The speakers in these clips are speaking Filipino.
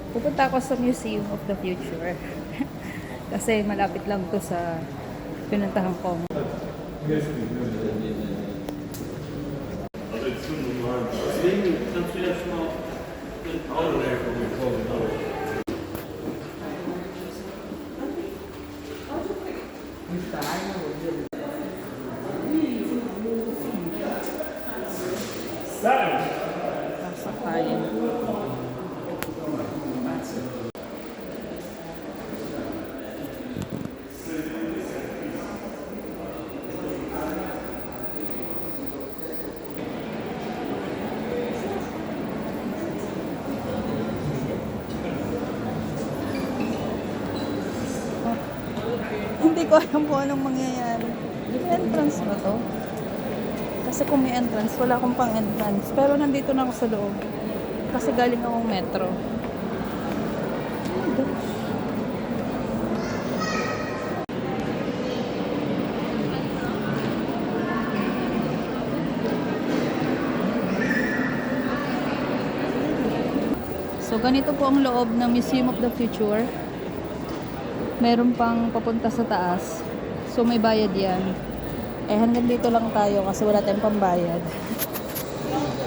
Pupunta ako sa Museum of the Future. Kasi malapit lang to sa pinuntahan ko. Sasakayin. Hindi ko alam kung anong mangyayari. May entrance ba to? Kasi kung may entrance, wala akong pang entrance. Pero nandito na ako sa loob. Kasi galing akong metro. Oh my gosh. So ganito po ang loob ng Museum of the Future. Meron pang papunta sa taas. So may bayad yan. Eh hanggang dito lang tayo kasi wala tayong pambayad.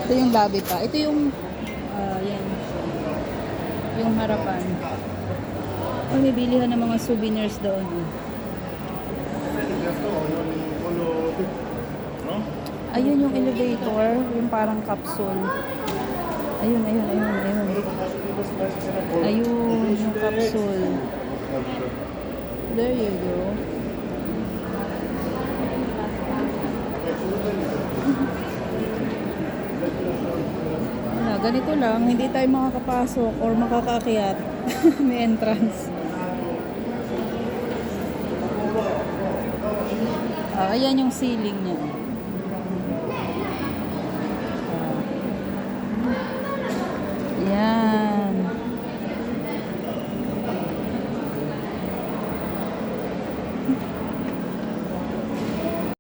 Ito yung lobby pa. Ito yung yan. Yung harapan. Oh, may bilihan ng mga souvenirs doon. Ayun yung elevator. Yung parang capsule. Ayun. Ayun yung capsule. There you go. Ganito lang, hindi tayo makakapasok or makakaakyat. May entrance. Ayan yung ceiling niya.